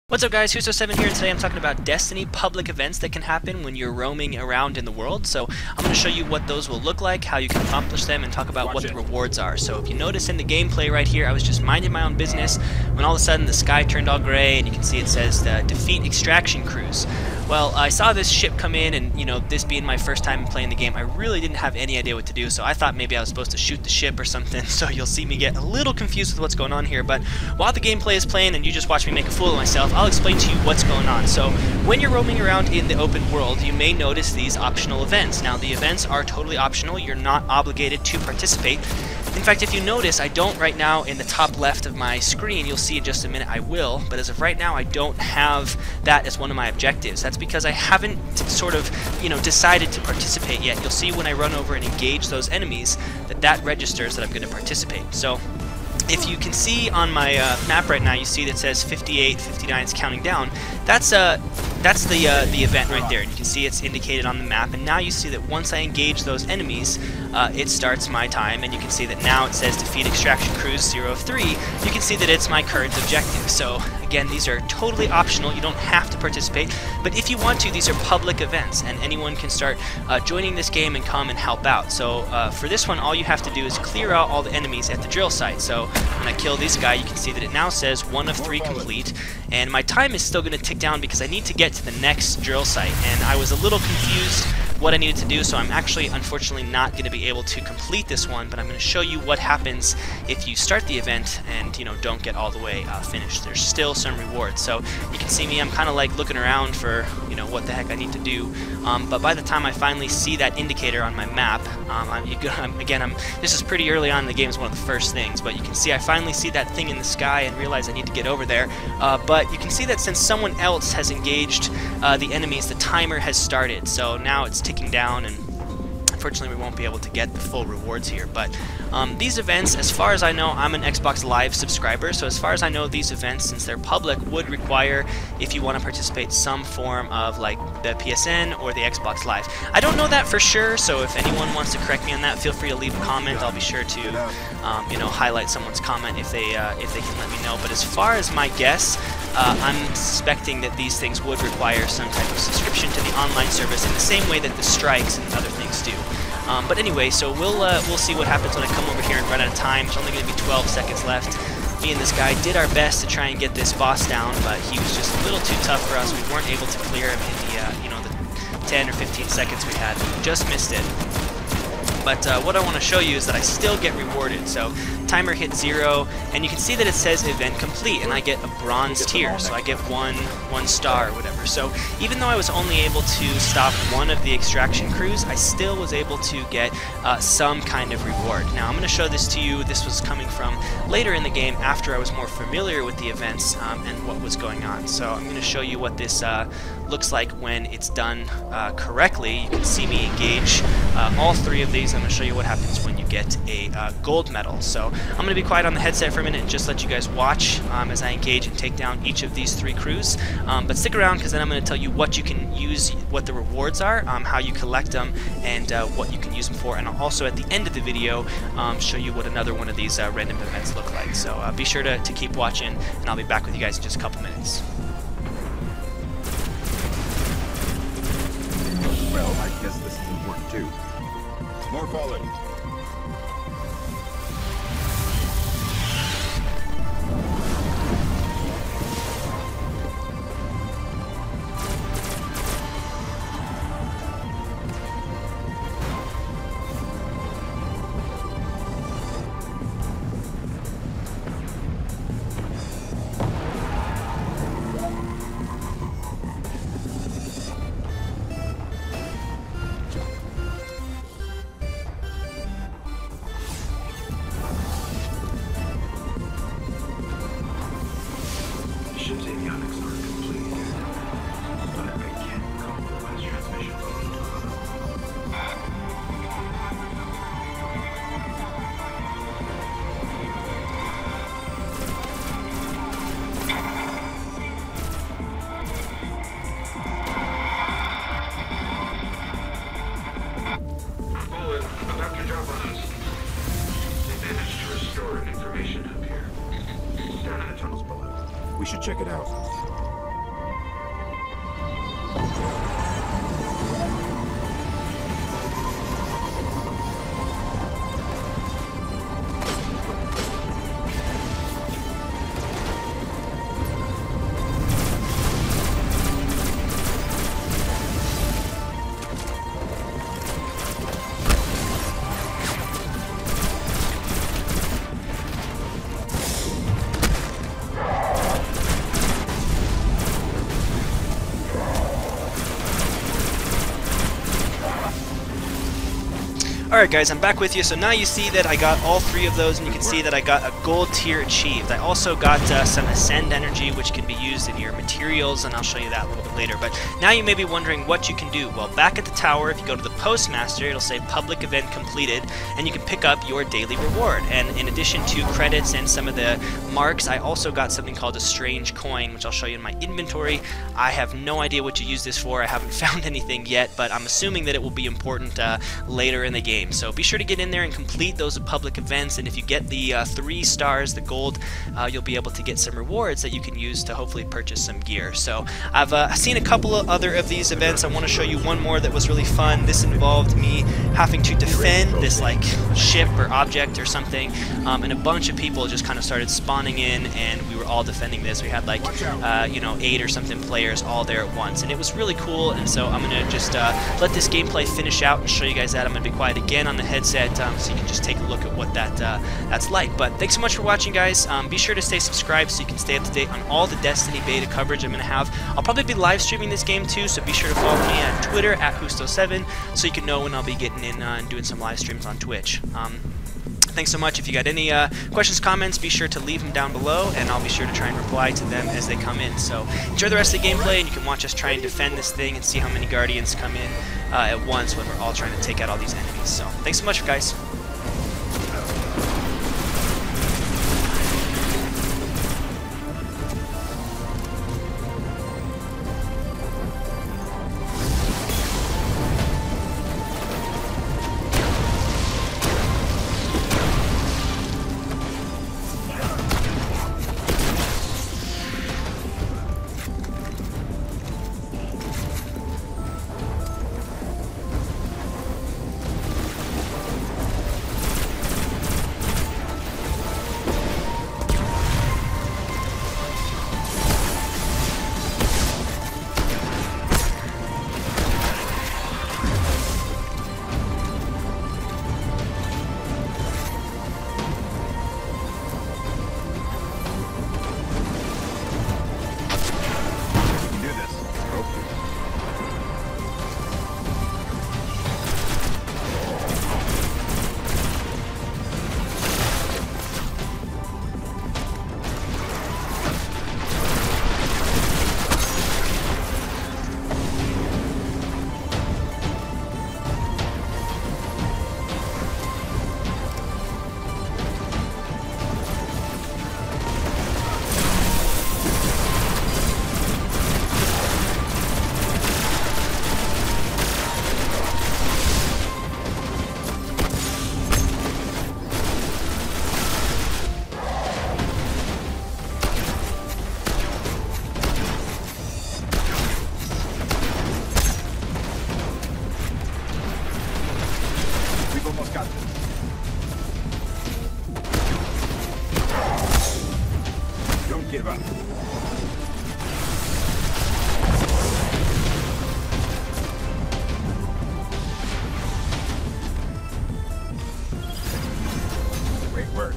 What's up guys, Huso7 here, and today I'm talking about Destiny public events that can happen when you're roaming around in the world. So I'm going to show you what those will look like, how you can accomplish them, and talk about what the rewards are. So if you notice in the gameplay right here, I was just minding my own business when all of a sudden the sky turned all gray and you can see it says defeat extraction crews. Well, I saw this ship come in, and this being my first time playing the game, I really didn't have any idea what to do, so I thought maybe I was supposed to shoot the ship or something, so you'll see me get a little confused with what's going on here. But while the gameplay is playing and you just watch me make a fool of myself, I'll explain to you what's going on. So when you're roaming around in the open world, you may notice these optional events. Now the events are totally optional, you're not obligated to participate. In fact, if you notice, I don't right now in the top left of my screen. You'll see in just a minute I will, but as of right now I don't have that as one of my objectives. That's because I haven't sort of, decided to participate yet. You'll see when I run over and engage those enemies that registers that I'm going to participate. So if you can see on my map right now, you see that says 58, 59 is counting down. That's the event right there, and you can see it's indicated on the map. And now you see that once I engage those enemies, it starts my time, and you can see that now it says defeat extraction crews 0 of 3. You can see that it's my current objective. So again, these are totally optional. You don't have to participate, but if you want to, these are public events, and anyone can start joining this game and come and help out. So for this one, all you have to do is clear out all the enemies at the drill site. So when I kill this guy, you can see that it now says 1 of 3 complete, and my time is still going to tick down because I need to get to the next drill site, and I was a little confused what I needed to do, so I'm actually unfortunately not going to be able to complete this one, but I'm going to show you what happens if you start the event and don't get all the way finished. There's still some rewards. So you can see me, I'm kind of like looking around for what the heck I need to do, but by the time I finally see that indicator on my map, this is pretty early on in the game, it's one of the first things, but you can see I finally see that thing in the sky and realize I need to get over there. But you can see that since someone else has engaged the enemies, the timer has started, so now it's ticking down, and unfortunately we won't be able to get the full rewards here. But these events, as far as I know, I'm an Xbox Live subscriber, so as far as I know, these events, since they're public, would require, if you want to participate, some form of like the PSN or the Xbox Live. I don't know that for sure, so if anyone wants to correct me on that, feel free to leave a comment. I'll be sure to highlight someone's comment if they can let me know. But as far as my guess, I'm suspecting that these things would require some type of subscription to the online service in the same way that the strikes and other things do. But anyway, so we'll see what happens when I come over here and run out of time. There's only going to be 12 seconds left. Me and this guy did our best to try and get this boss down, but he was just a little too tough for us. We weren't able to clear him in the 10 or 15 seconds we had. We just missed it. But what I want to show you is that I still get rewarded. So timer hit 0, and you can see that it says event complete, and I get a bronze tier, so I get one star or whatever. So even though I was only able to stop one of the extraction crews, I still was able to get some kind of reward. Now I'm going to show this to you. This was coming from later in the game after I was more familiar with the events and what was going on. So I'm going to show you what this looks like when it's done correctly. You can see me engage all 3 of these. I'm going to show you what happens when you get a gold medal. So I'm going to be quiet on the headset for a minute and just let you guys watch as I engage and take down each of these 3 crews. But stick around, because then I'm going to tell you what you can use, what the rewards are, how you collect them, and what you can use them for. And I'll also at the end of the video show you what another one of these random events look like. So be sure to keep watching, and I'll be back with you guys in just a couple minutes. Well, I guess this is important too. More falling. Alright guys, I'm back with you. So now you see that I got all 3 of those, and you can see that I got a gold tier achieved. I also got some ascend energy, which can be used in your materials, and I'll show you that a little bit later. But now you may be wondering what you can do. Well, back at the tower, if you go to the postmaster, it'll say public event completed, and you can pick up your daily reward. And in addition to credits and some of the marks, I also got something called a strange coin, which I'll show you in my inventory. I have no idea what to use this for. I haven't found anything yet, but I'm assuming that it will be important later in the game. So be sure to get in there and complete those public events, and if you get the 3 stars, the gold, you'll be able to get some rewards that you can use to hopefully purchase some gear. So I've seen a couple of other of these events. I want to show you one more that was really fun. This involved me having to defend this like ship or object or something, and a bunch of people just kind of started spawning in, and we were all defending this. We had like 8 or something players all there at once, and it was really cool. And so I'm gonna just let this gameplay finish out and show you guys that. I'm gonna be quiet again on the headset, so you can just take a look at what that's like. But thanks so much for watching, guys. Be sure to stay subscribed so you can stay up to date on all the Destiny beta coverage I'm going to have. I'll probably be live streaming this game too, so be sure to follow me at Twitter at Husto7 so you can know when I'll be getting in and doing some live streams on Twitch. Thanks so much. If you got any questions, comments, be sure to leave them down below, and I'll be sure to try and reply to them as they come in. So enjoy the rest of the gameplay, and you can watch us try and defend this thing and see how many Guardians come in at once when we're all trying to take out all these enemies. So thanks so much, guys. Almost got this. Don't give up. Great work.